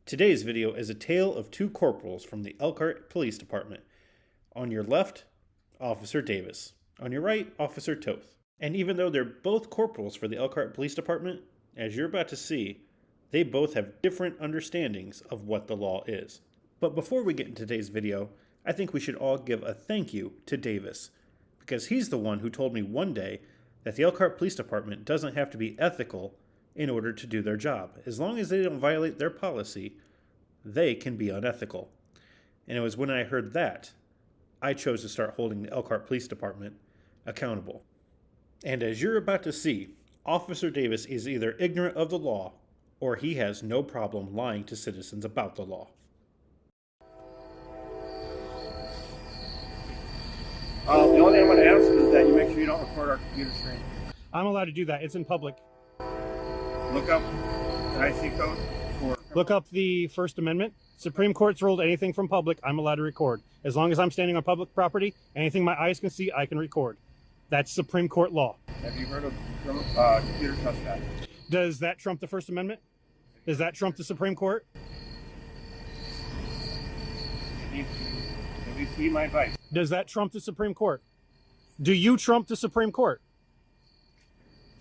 Today's video is a tale of two corporals from the Elkhart Police Department. On your left, Officer Davis. On your right, Officer Toth. And even though they're both corporals for the Elkhart Police Department, as you're about to see, they both have different understandings of what the law is. But before we get into today's video, I think we should all give a thank you to Davis, because he's the one who told me one day that the Elkhart Police Department doesn't have to be ethical in order to do their job. As long as they don't violate their policy, they can be unethical. And it was when I heard that, I chose to start holding the Elkhart Police Department accountable. And as you're about to see, Officer Davis is either ignorant of the law or he has no problem lying to citizens about the law. The only thing I'm going to ask is that you make sure you don't record our computer screen. I'm allowed to do that. It's in public. Look up the IC code for... Look up the First Amendment. Supreme Court's ruled anything from public, I'm allowed to record. As long as I'm standing on public property, anything my eyes can see, I can record. That's Supreme Court law. Have you heard of computer trespass? Does that trump the First Amendment? Does that trump the Supreme Court? You need to at least heed my advice. Does that trump the Supreme Court? Do you trump the Supreme Court?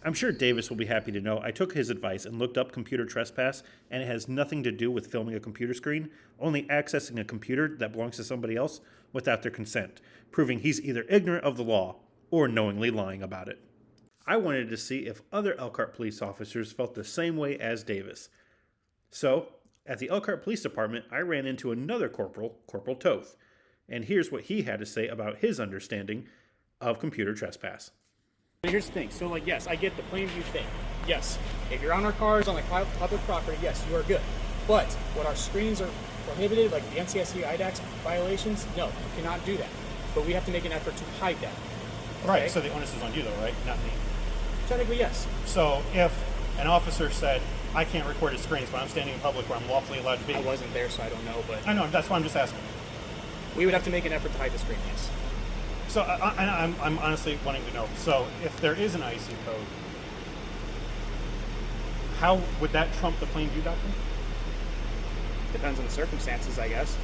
I'm sure Davis will be happy to know I took his advice and looked up computer trespass, and it has nothing to do with filming a computer screen, only accessing a computer that belongs to somebody else without their consent, proving he's either ignorant of the law or knowingly lying about it. I wanted to see if other Elkhart police officers felt the same way as Davis. So, at the Elkhart Police Department, I ran into another corporal, Corporal Toth, and here's what he had to say about his understanding of computer trespass. Here's the thing. So, yes, I get the plain view thing. Yes, if you're on our cars on public property, yes, you are good. But what our screens are prohibited, like the NCSC IDAX violations, no, you cannot do that. But we have to make an effort to hide that. Okay? Right, so the onus is on you though, right? Not me. Technically, yes. So if an officer said, I can't record his screens, but I'm standing in public where I'm lawfully allowed to be. I wasn't there, so I don't know, but... I know, that's why I'm just asking. We would have to make an effort to hide the screen, yes. So I'm honestly wanting to know, so if there is an IC code, how would that trump the plain view doctrine? Depends on the circumstances, I guess.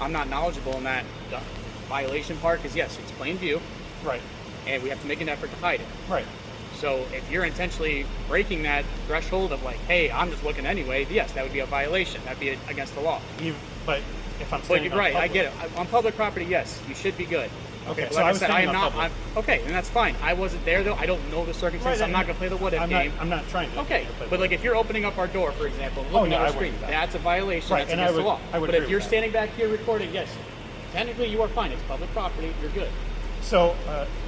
I'm not knowledgeable in that violation part, because yes, it's plain view. Right. And we have to make an effort to hide it. Right. So if you're intentionally breaking that threshold of like, hey, I'm just looking anyway, yes, that would be a violation. That'd be against the law. But if I'm standing But you're right, on public, I get it. On public property, yes, you should be good. Okay, But so like I I was said, I am standing on not. public. Okay, and that's fine. I wasn't there though. I don't know the circumstances. Right, I'm not gonna play the what if game. I'm not trying to. Okay, play but like if you're opening up our door, for example, and looking no, at I our wouldn't screen, do that. that's a violation. Right, That's and against the law. I would But agree if you're with that. standing back here recording, yes, technically you are fine. It's public property. You're good. So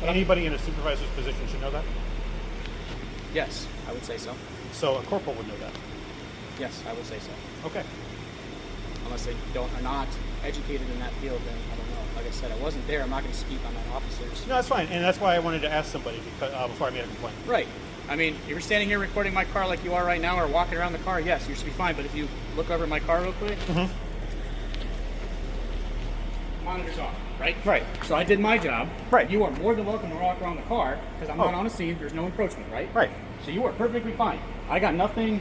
anybody in a supervisor's position should know that? Yes, I would say so. So a corporal would know that? Yes, I would say so. Okay. Unless they are not educated in that field, then I don't know. Like I said, I wasn't there. I'm not going to speak on that officers. No, that's fine, and that's why I wanted to ask somebody because, before I made a complaint. Right. I mean, if you're standing here recording my car like you are right now, or walking around the car, yes, you should be fine. But if you look over my car real quick, monitor's off, right? Right. So I did my job. Right. You are more than welcome to walk around the car because I'm not on a scene. There's no encroachment, right? Right. So you are perfectly fine. I got nothing,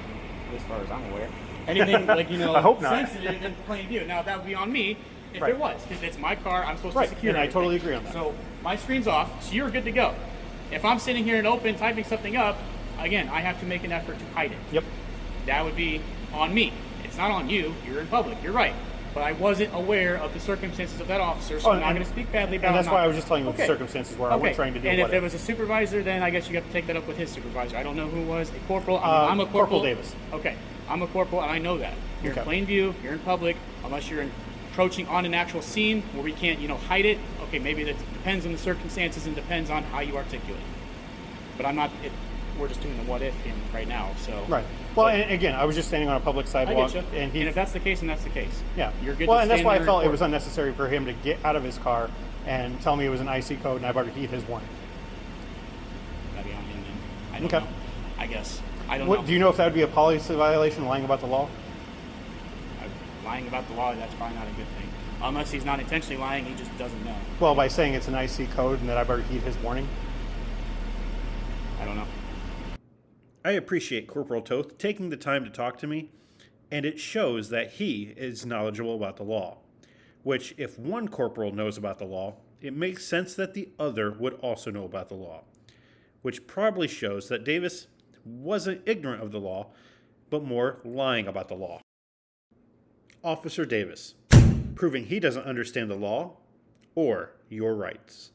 as far as I'm aware, anything like I hope not. sensitive in plain view. Now that would be on me if Right. it was, because it's my car. I'm supposed Right, to secure and I everything. totally agree on that. So my screen's off, so you're good to go. If I'm sitting here in open typing something up, again, I have to make an effort to hide it. Yep. That would be on me. It's not on you. You're in public. You're right. But I wasn't aware of the circumstances of that officer, so I'm not going to speak badly about And that's him. why I was just telling you the Okay. circumstances where I wasn't trying to do And if what there was a supervisor, then I guess you have to take that up with his supervisor. I don't know who it was. A corporal. I'm a corporal. Corporal Davis. Okay. I'm a corporal, and I know that. You're Okay. in plain view. You're in public. Unless you're encroaching on an actual scene where we can't, hide it. Okay, maybe that depends on the circumstances and depends on how you articulate. But I'm not. We're just doing the what if game right now. So. Right. Well, and again, I was just standing on a public I sidewalk, get you. and if that's the case, then that's the case. yeah. You're good. Well, to and that's stand why I there felt and it was record. unnecessary for him to get out of his car and tell me it was an IC code, and I've already heeded his warning. That'd be on him then. I don't Okay. know. I guess. I don't know. Do you know if that would be a policy violation, lying about the law? Lying about the law, that's probably not a good thing. Unless he's not intentionally lying, he just doesn't know. Well, by saying it's an IC code and that I've already heeded his warning. I don't know. I appreciate Corporal Toth taking the time to talk to me and it shows that he is knowledgeable about the law, which if one corporal knows about the law, it makes sense that the other would also know about the law, which probably shows that Davis wasn't ignorant of the law, but more lying about the law. Officer Davis, proving he doesn't understand the law or your rights.